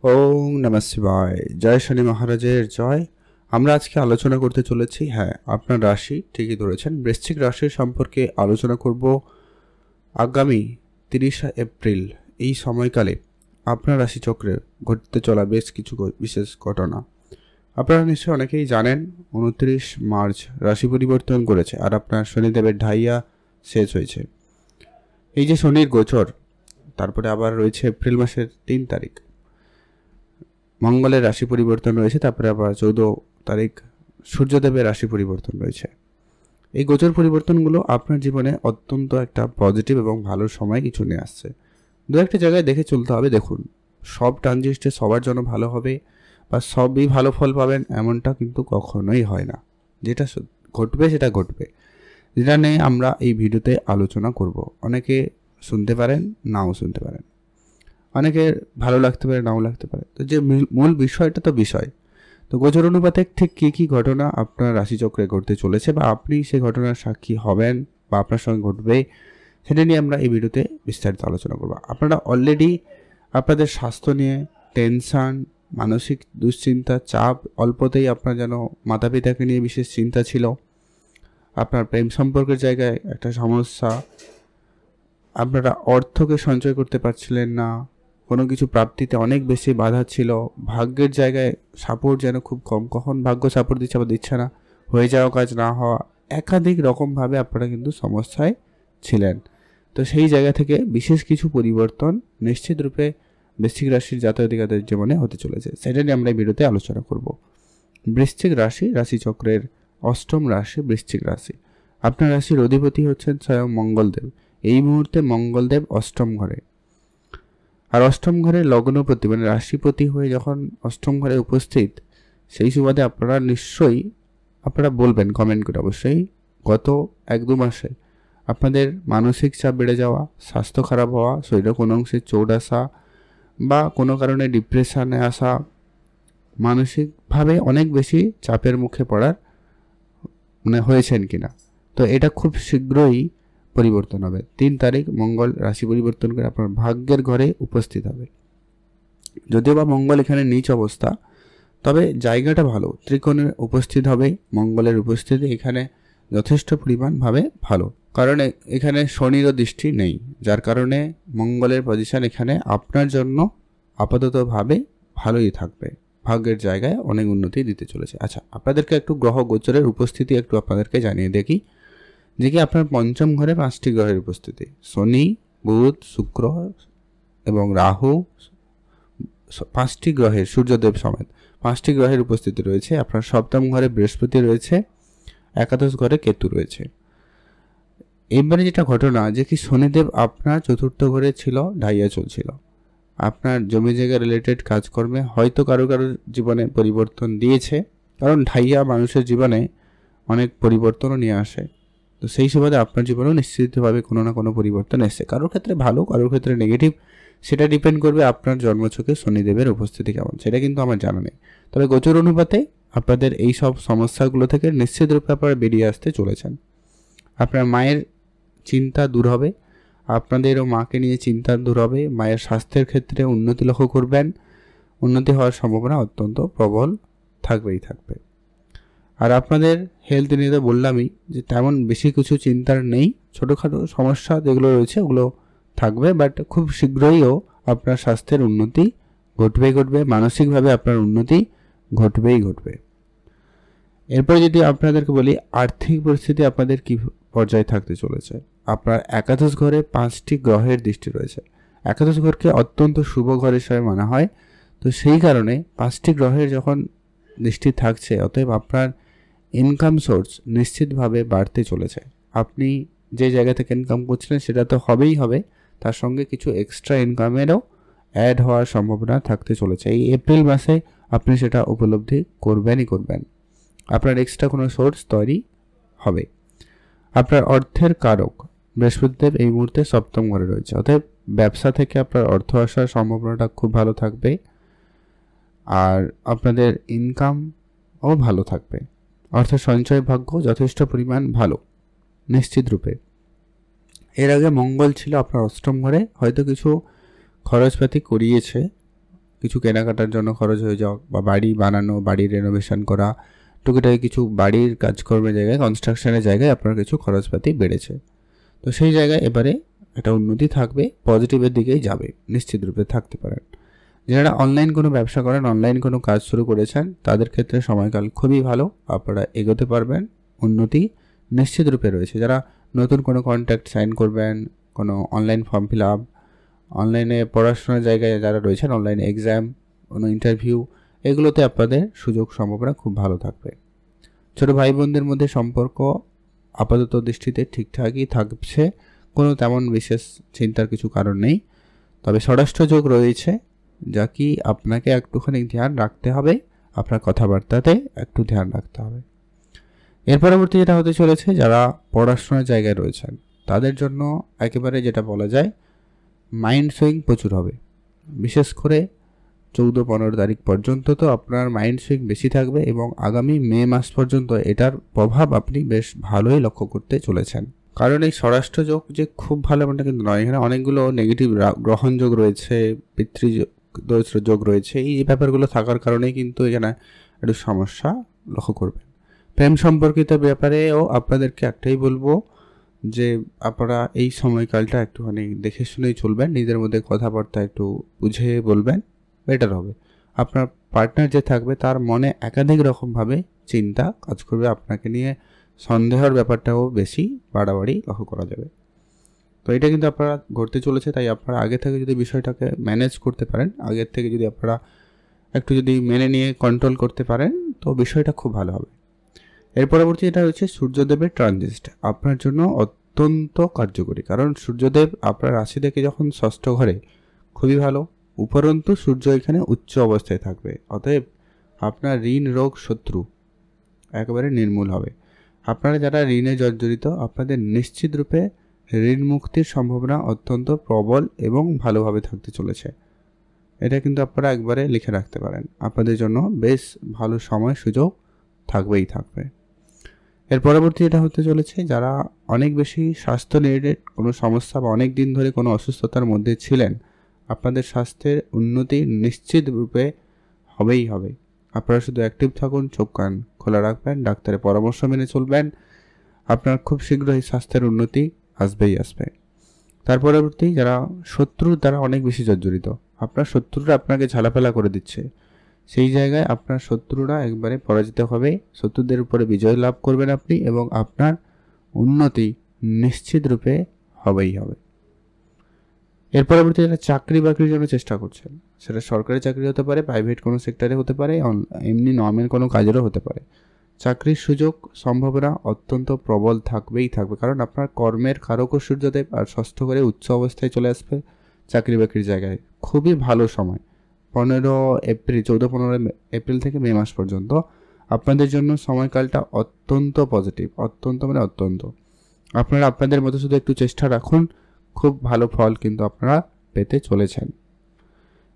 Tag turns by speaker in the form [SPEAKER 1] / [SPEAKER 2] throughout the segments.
[SPEAKER 1] ওম নমঃ শিবায়। জয় শনি মহারাজের জয়। আমরা আজকে আলোচনা করতে চলেছি, আপনার রাশি ঠিকই ধরেছেন, বৃশ্চিক রাশির সম্পর্কে আলোচনা করব। আগামী 30 এপ্রিল এই সময়কালে আপনার রাশিচক্রে ঘটতে চলা বেশ কিছু বিশেষ ঘটনা। আপনারা নিশ্চয়ই অনেকেই জানেন 29 মার্চ রাশি পরিবর্তন করেছে আর আপনার শনিদেবের ঢাইয়া শেষ হয়েছে। এই যে শনির গোচর, তারপরে আবার রয়েছে এপ্রিল মাসের 3 তারিখ মঙ্গলের রাশি পরিবর্তন রয়েছে, তারপরে আবার 14 তারিখ সূর্যদেবের রাশি পরিবর্তন রয়েছে। এই গোচর পরিবর্তনগুলো আপনার জীবনে অত্যন্ত একটা পজিটিভ এবং ভালো সময় কিছু নিয়ে আসছে। দু একটা জায়গায় দেখে চলতে হবে। দেখুন, সব ট্রানজিস্টে সবার জন্য ভালো হবে বা সবই ভালো ফল পাবেন এমনটা কিন্তু কখনোই হয় না। যেটা ঘটবে সেটা ঘটবে, যেটা নিয়ে আমরা এই ভিডিওতে আলোচনা করব। অনেকে শুনতে পারেন, নাও শুনতে পারেন, অনেকের ভালো লাগতে পারে, নাও লাগতে পারে। তো যে মূল বিষয়টা তো বিষয়, তো গোচর অনুপাতে ঠিক কী কী ঘটনা আপনার রাশিচক্রে ঘটতে চলেছে বা আপনি সেই ঘটনার সাক্ষী হবেন বা আপনার সঙ্গে ঘটবে, সেটা নিয়ে আমরা এই ভিডিওতে বিস্তারিত আলোচনা করব। আপনারা অলরেডি আপনাদের স্বাস্থ্য নিয়ে টেনশান, মানসিক দুশ্চিন্তা, চাপ, অল্পতেই আপনার যেন মাতা পিতাকে নিয়ে বিশেষ চিন্তা ছিল, আপনার প্রেম সম্পর্কের জায়গায় একটা সমস্যা, আপনারা অর্থকে সঞ্চয় করতে পারছিলেন না, কোনো কিছু প্রাপ্তিতে অনেক বেশি বাধা ছিল, ভাগ্যের জায়গায় সাপোর্ট যেন খুব কম, কখন ভাগ্য সাপোর্ট দিচ্ছে আবার দিচ্ছে না, হয়ে যাওয়া কাজ না হওয়া, একাধিক রকমভাবে আপনারা কিন্তু সমস্যায় ছিলেন। তো সেই জায়গা থেকে বিশেষ কিছু পরিবর্তন নিশ্চিত রূপে বৃশ্চিক রাশির জাতক-জাতিকাদের জীবনে হতে চলেছে, সেটা নিয়ে আমরা এই ভিডিওতে আলোচনা করব। বৃশ্চিক রাশি, রাশিচক্রের অষ্টম রাশি বৃশ্চিক রাশি। আপনার রাশির অধিপতি হচ্ছেন স্বয়ং মঙ্গলদেব। এই মুহূর্তে মঙ্গলদেব অষ্টম ঘরে, আর অষ্টম ঘরে লগ্নপতি মানে রাশিপতি হয়ে যখন অষ্টম ঘরে উপস্থিত, সেই সুবাদে আপনারা নিশ্চয়ই বলবেন কমেন্ট করে অবশ্যই, গত 1-2 মাসে আপনাদের মানসিক চাপ বেড়ে যাওয়া, স্বাস্থ্য খারাপ হওয়া, শরীরে কোনো অংশে চোট আসা বা কোনো কারণে ডিপ্রেশনে আসা, মানসিকভাবে অনেক বেশি চাপের মুখে পড়ার হয়েছেন কিনা, তো এটা খুব শীঘ্রই পরিবর্তন হবে। 3 তারিখ মঙ্গল রাশি পরিবর্তন করে আপনার ভাগ্যের ঘরে উপস্থিত হবে। যদিও বা মঙ্গল এখানে নীচ অবস্থা, তবে জায়গাটা ভালো, ত্রিকোণে উপস্থিত হবে। মঙ্গলের উপস্থিতি এখানে যথেষ্ট পরিমাণভাবে ভালো, কারণ এখানে শনিরও দৃষ্টি নেই, যার কারণে মঙ্গলের পজিশন এখানে আপনার জন্য আপাততভাবে ভালোই থাকবে। ভাগ্যের জায়গায় অনেক উন্নতি দিতে চলেছে। আচ্ছা, আপনাদেরকে একটু গ্রহ গোচরের উপস্থিতি একটু আপনাদেরকে জানিয়ে দেখি, যে কি আপনার পঞ্চম ঘরে 5টি গ্রহের উপস্থিতি, শনি, বুধ, শুক্র এবং রাহু, 5টি গ্রহের, সূর্যদেব সমেত 5টি গ্রহের উপস্থিতি রয়েছে। আপনার সপ্তম ঘরে বৃহস্পতি রয়েছে, একাদশ ঘরে কেতু রয়েছে। এবারে যেটা ঘটনা, যে কি শনিদেব আপনার চতুর্থ ঘরে ছিল, ঢাইয়া চলছিল। আপনার জমি জায়গা রিলেটেড কাজকর্মে হয়তো কারো জীবনে পরিবর্তন দিয়েছে, কারণ ঢাইয়া মানুষের জীবনে অনেক পরিবর্তনও নিয়ে আসে। তো সেই সুবাদে আপনার জীবনেও নিশ্চিতভাবে কোনো না কোনো পরিবর্তন এসছে, কারোর ক্ষেত্রে ভালো, কারোর ক্ষেত্রে নেগেটিভ, সেটা ডিপেন্ড করবে আপনার জন্মছকে শনিদেবের উপস্থিতি কেমন, সেটা কিন্তু আমার জানা নেই। তবে গোচর অনুপাতে আপনাদের এই সব সমস্যাগুলো থেকে নিশ্চিত রূপে আপনারা বেরিয়ে আসতে চলেছেন। আপনার মায়ের চিন্তা দূর হবে, আপনাদেরও মাকে নিয়ে চিন্তা দূর হবে, মায়ের স্বাস্থ্যের ক্ষেত্রে উন্নতি লক্ষ্য করবেন, উন্নতি হওয়ার সম্ভাবনা অত্যন্ত প্রবল থাকবেই থাকবে। আর আপনাদের হেলথ নিয়ে তো বললামই যে তেমন বেশি কিছু চিন্তার নেই, ছোটোখাটো সমস্যা যেগুলো রয়েছে ওগুলো থাকবে, বাট খুব শীঘ্রইও আপনার স্বাস্থ্যের উন্নতি ঘটবে, মানসিকভাবে আপনার উন্নতি ঘটবে। এরপরে যদি আপনাদেরকে বলি আর্থিক পরিস্থিতি আপনাদের কী পর্যায়ে থাকতে চলেছে। আপনার একাদশ ঘরে 5টি গ্রহের দৃষ্টি রয়েছে। একাদশ ঘরকে অত্যন্ত শুভ ঘর হিসাবে মানা হয়, তো সেই কারণে 5টি গ্রহের যখন দৃষ্টি থাকছে, অতএব আপনার ইনকাম সোর্স নিশ্চিতভাবে বাড়তে চলেছে। আপনি যে জায়গা থেকে ইনকাম করছিলেন সেটা তো হবেই হবে, তার সঙ্গে কিছু এক্সট্রা ইনকামেরও অ্যাড হওয়ার সম্ভাবনা থাকতে চলেছে। এই এপ্রিল মাসে আপনি সেটা উপলব্ধি করবেন। আপনার এক্সট্রা কোনো সোর্স তৈরি হবে। আপনার অর্থের কারক বৃহস্পতিদেব এই মুহূর্তে সপ্তম ঘরে রয়েছে, অতএব ব্যবসা থেকে আপনার অর্থ আসার সম্ভাবনাটা খুব ভালো থাকবে, আর আপনাদের ইনকামও ভালো থাকবে। অর্থ সঞ্চয় ভাগ্য যথেষ্ট পরিমাণ ভালো নিশ্চিত রূপে। এর আগে মঙ্গল ছিল আপনার অষ্টম ঘরে, হয়তো কিছু খরচপাতি করিয়েছে, কিছু কেনাকাটার জন্য খরচ হয়ে যাওয়া, বা বাড়ি বানানো, বাড়ি রেনোভেশন করা, টুকিটাকি কিছু বাড়ির কাজকর্মের জায়গায়, কনস্ট্রাকশনের জায়গায় আপনার কিছু খরচপাতি বেড়েছে। তো সেই জায়গায় এবারে একটা উন্নতি থাকবে, পজিটিভের দিকেই যাবে, নিশ্চিত রূপে থাকতে পারেন। যারা অনলাইন কোনো ব্যবসা করেন, অনলাইন কোনো কাজ শুরু করেছেন, তাদের ক্ষেত্রে সময়কাল খুবই ভালো, আপনারা এগোতে পারবেন, উন্নতি নিশ্চিত রূপে রয়েছে। যারা নতুন কোনো কন্ট্রাক্ট সাইন করবেন, কোনো অনলাইন ফর্ম ফিল আপ, অনলাইনে পড়াশোনার জায়গায় যারা রয়েছেন, অনলাইন এক্সাম, কোনো ইন্টারভিউ, এগুলোতে আপনাদের সুযোগ সম্ভাবনা খুব ভালো থাকবে। ছোটো ভাই বোনদের মধ্যে সম্পর্ক আপাতত দৃষ্টিতে ঠিকঠাকই থাকছে, কোনো তেমন বিশেষ চিন্তার কিছু কারণ নেই। তবে ষষ্ঠ যোগ রয়েছে, যা কি আপনাকে একটুখানি ধ্যান রাখতে হবে, আপনার কথাবার্তাতে একটু ধ্যান রাখতে হবে। এর পরবর্তী যেটা হতে চলেছে, যারা পড়াশোনার জায়গায় রয়েছেন তাদের জন্য একেবারে যেটা বলা যায়, মাইন্ড সুইং প্রচুর হবে। বিশেষ করে 14-15 তারিখ পর্যন্ত তো আপনার মাইন্ড সুইং বেশি থাকবে, এবং আগামী মে মাস পর্যন্ত এটার প্রভাব আপনি বেশ ভালোই লক্ষ্য করতে চলেছেন। কারণ এই ষষ্ঠ যোগ যে খুব ভালো এমনটা কিন্তু নয়, এখানে অনেকগুলো নেগেটিভ গ্রহণ যোগ রয়েছে, পিতৃদোষ যোগ রয়েছে, এই ব্যাপারগুলো থাকার কারণেই কিন্তু এখানে একটু সমস্যা লক্ষ্য করবেন। প্রেম সম্পর্কিত ব্যাপারেও আপনাদেরকে একটাই বলবো যে আপনারা এই সময়কালটা একটুখানি দেখে শুনেই চলবেন, নিজেদের মধ্যে কথাবার্তা একটু বুঝে বলবেন, বেটার হবে। আপনার পার্টনার যে থাকবে তার মনে একাধিক রকমভাবে চিন্তা কাজ করবে আপনাকে নিয়ে, সন্দেহের ব্যাপারটাও বেশি বাড়াবাড়ি লক্ষ্য করা যাবে। তো এটা কিন্তু আপনারা ঘটতে চলেছে, তাই আপনারা আগে থেকে যদি বিষয়টাকে ম্যানেজ করতে পারেন, আগের থেকে যদি আপনারা একটু যদি মেনে নিয়ে কন্ট্রোল করতে পারেন, তো বিষয়টা খুব ভালো হবে। এর পরবর্তী এটা হচ্ছে সূর্যদেবের ট্রানজিট, আপনার জন্য অত্যন্ত কার্যকরী। কারণ সূর্যদেব আপনার রাশি থেকে যখন ষষ্ঠ ঘরে, খুবই ভালো। উপরন্তু সূর্য এখানে উচ্চ অবস্থায় থাকবে, অতএব আপনার ঋণ, রোগ, শত্রু একেবারে নির্মূল হবে। আপনারা যারা ঋণে জর্জরিত, আপনাদের নিশ্চিত রূপে ঋণ মুক্তির সম্ভাবনা অত্যন্ত প্রবল এবং ভালোভাবে থাকতে চলেছে। এটা কিন্তু আপনারা একবারে লিখে রাখতে পারেন, আপনাদের জন্য বেশ ভালো সময় সুযোগ থাকবেই থাকবে। এর পরবর্তী এটা হতে চলেছে, যারা অনেক বেশি স্বাস্থ্য রিলেটেড কোনো সমস্যা বা অনেক দিন ধরে কোনো অসুস্থতার মধ্যে ছিলেন, আপনাদের স্বাস্থ্যের উন্নতি নিশ্চিত রূপে হবেই হবে। আপনারা শুধু অ্যাক্টিভ থাকুন, চোখ কান খোলা রাখবেন, ডাক্তারের পরামর্শ মেনে চলবেন, আপনার খুব শীঘ্রই স্বাস্থ্যের উন্নতি আসবেই আসবে। তার পরবর্তী, যারা শত্রুর দ্বারা অনেক বেশি জর্জরিত, আপনার শত্রুরা আপনাকে ঝালাফেলা করে দিচ্ছে, সেই জায়গায় আপনার শত্রুরা একবারে পরাজিত হবে, শত্রুদের উপরে বিজয় লাভ করবেন আপনি, এবং আপনার উন্নতি নিশ্চিত রূপে হবেই হবে। এর পরবর্তী যারা চাকরি বাকরির জন্য চেষ্টা করছেন, সেটা সরকারি চাকরি হতে পারে, প্রাইভেট কোনো সেক্টরে হতে পারে, এমনি নর্মাল কোনো কাজেরও হতে পারে, চাকরির সুযোগ সম্ভাবনা অত্যন্ত প্রবল থাকবেই থাকবে। কারণ আপনার কর্মের কারক সূর্যদেব আর ষষ্ঠ করে উচ্চ অবস্থায় চলে আসবে চাকরি বাকরির জায়গায়, খুবই ভালো সময়। 14-15 এপ্রিল থেকে মে মাস পর্যন্ত আপনাদের জন্য সময়কালটা অত্যন্ত পজিটিভ, অত্যন্ত মানে অত্যন্ত। আপনারা আপনাদের মতো শুধু একটু চেষ্টা রাখুন, খুব ভালো ফল কিন্তু আপনারা পেতে চলেছেন।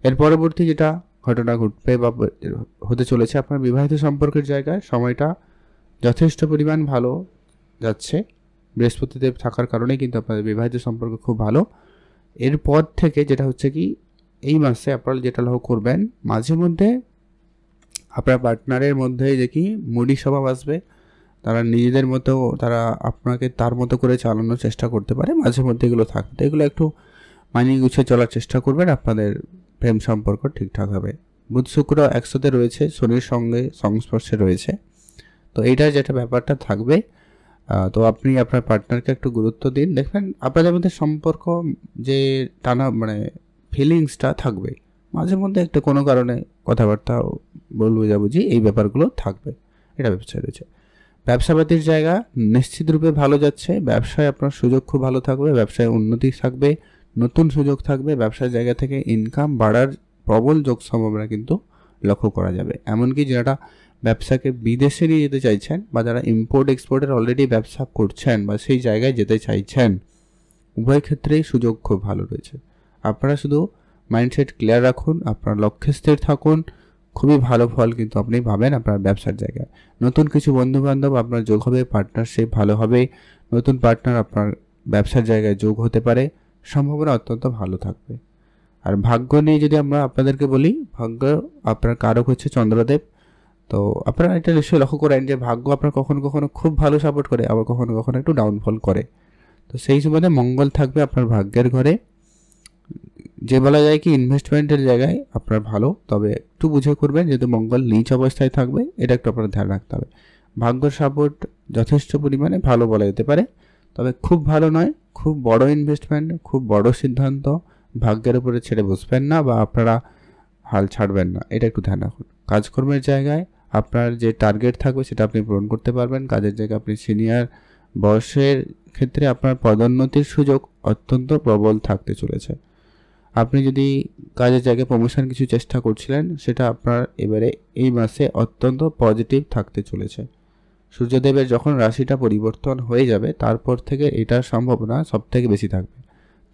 [SPEAKER 1] এর পরবর্তী যেটা ঘটনা ঘটবে বা হতে চলেছে, আপনার বিবাহিত সম্পর্কের জায়গায় সময়টা যথেষ্ট পরিমাণ ভালো যাচ্ছে, বৃহস্পতিদেব থাকার কারণে কিন্তু আপনাদের বিবাহিত সম্পর্ক খুব ভালো। এরপর থেকে যেটা হচ্ছে কি, এই মাসে আপনারা যেটা লক্ষ্য করবেন, মাঝে মধ্যে আপনার পার্টনারের মধ্যে যে কি মুডি স্বভাব আসবে, তারা নিজেদের মতো, তারা আপনাকে তার মতো করে চালানোর চেষ্টা করতে পারে, মাঝে মধ্যে এগুলো থাকবে। এগুলো একটু মানিয়ে গুছিয়ে চলার চেষ্টা করবেন, আপনাদের প্রেম সম্পর্ক ঠিকঠাক হবে। বুধ শুক্র একসাথে রয়েছে, শনির সঙ্গে সংস্পর্শে রয়েছে, তো এইটা যেটা ব্যাপারটা থাকবে। তো আপনি আপনার পার্টনারকে একটু গুরুত্ব দিন, দেখবেন আপনাদের মধ্যে সম্পর্ক যে টানা মানে ফিলিংসটা থাকবে, মাঝে মধ্যে একটা কোনো কারণে কথাবার্তা বল বোঝাবুঝি, এই ব্যাপারগুলো থাকবে, এটা ব্যবসায় রয়েছে। ব্যবসাপাতির জায়গা নিশ্চিত রূপে ভালো যাচ্ছে, ব্যবসায় আপনার সুযোগ খুব ভালো থাকবে, ব্যবসায় উন্নতি থাকবে, নতুন সুযোগ থাকবে, ব্যবসার জায়গা থেকে ইনকাম বাড়ার প্রবল যোগ সম্ভাবনা কিন্তু লক্ষ্য করা যাবে। এমনকি যারা ব্যবসাকে বিদেশে নিয়ে যেতে চাইছেন, বা যারা ইম্পোর্ট এক্সপোর্টের অলরেডি ব্যবসা করছেন বা সেই জায়গায় যেতে চাইছেন, উভয় ক্ষেত্রেই সুযোগ খুব ভালো রয়েছে। আপনারা শুধু মাইন্ডসেট ক্লিয়ার রাখুন, আপনার লক্ষ্যে স্থির থাকুন, খুবই ভালো ফল কিন্তু আপনি পাবেন আপনার ব্যবসার জায়গায়। নতুন কিছু বন্ধুবান্ধব আপনার যোগ হবে, পার্টনারশিপ ভালো হবে, নতুন পার্টনার আপনার ব্যবসার জায়গায় যোগ হতে পারে, সম্ভাবনা অত্যন্ত ভালো থাকবে। আর ভাগ্য নিয়ে যদি আমরা আপনাদেরকে বলি, ভাগ্য আপনার কারক হচ্ছে চন্দ্রদেব। তো আপনারা এটা নিশ্চয়ই লক্ষ্য করেন যে ভাগ্য আপনার কখনো কখনো খুব ভালো সাপোর্ট করে, আবার কখনো কখনো একটু ডাউনফল করে। তো সেই সুবাদে মঙ্গল থাকবে আপনার ভাগ্যের ঘরে, যে বলা যায় কি ইনভেস্টমেন্টের জায়গায় আপনার ভালো, তবে একটু বুঝে করবেন, যেহেতু মঙ্গল নিচ অবস্থায় থাকবে, এটা একটু আপনার ধ্যান রাখতে হবে। ভাগ্যর সাপোর্ট যথেষ্ট পরিমাণে ভালো বলা যেতে পারে, তবে খুব ভালো নয়। খুব বড় ইনভেস্টমেন্ট, খুব বড় সিদ্ধান্ত ভাগ্যের উপরে ছেড়ে বসবেন না, বা আপনারা হাল ছাড়বেন না, এটা একটু ধ্যান রাখুন। কাজকর্মের জায়গায় আপনার যে টার্গেট থাকবে সেটা আপনি পূরণ করতে পারবেন। কাজের জায়গায় আপনি সিনিয়র বয়সের ক্ষেত্রে আপনার পদোন্নতির সুযোগ অত্যন্ত প্রবল থাকতে চলেছে। আপনি যদি কাজের জায়গায় প্রমোশন কিছু চেষ্টা করছিলেন, সেটা আপনার এবারে এই মাসে অত্যন্ত পজিটিভ থাকতে চলেছে। সূর্যদেবের যখন রাশিটা পরিবর্তন হয়ে যাবে, তারপর থেকে এটার সম্ভাবনা সব থেকে বেশি থাকবে।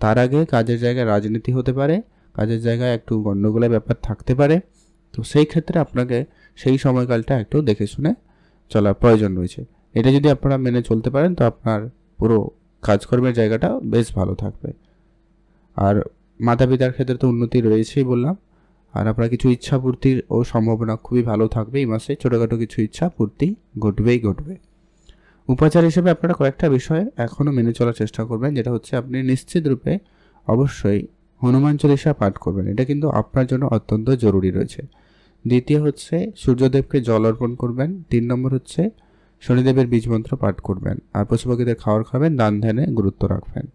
[SPEAKER 1] তার আগে কাজের জায়গায় রাজনীতি হতে পারে, কাজের জায়গায় একটু গণ্ডগোলের ব্যাপার থাকতে পারে। তো সেই ক্ষেত্রে আপনাকে সেই সময়কালটা একটু দেখে শুনে চলার প্রয়োজন রয়েছে। এটা যদি আপনারা মেনে চলতে পারেন, তো আপনার পুরো কাজকর্মের জায়গাটা বেশ ভালো থাকবে। আর মাতা পিতার ক্ষেত্রে তো উন্নতি রয়েছেই বললাম। আর আপনার কিছু ইচ্ছা পূর্তির ও সম্ভাবনা খুবই ভালো থাকবে এই মাসে। ছোটোখাটো কিছু ইচ্ছা পূর্তি ঘটবেই ঘটবে। উপাচার হিসেবে আপনারা কয়েকটা বিষয় এখনও মেনে চলার চেষ্টা করবেন, যেটা হচ্ছে আপনি নিশ্চিত রূপে অবশ্যই হনুমান চল্লিশা পাঠ করবেন। এটা কিন্তু আপনার জন্য অত্যন্ত জরুরি রয়েছে। দ্বিতীয় হচ্ছে সূর্যদেবকে জল অর্পণ করবেন। 3 নম্বর হচ্ছে শনিদেবের বীজ মন্ত্র পাঠ করবেন। আর পশুপাখিদের খাবার খাবেন, দান ধ্যানে গুরুত্ব রাখবেন।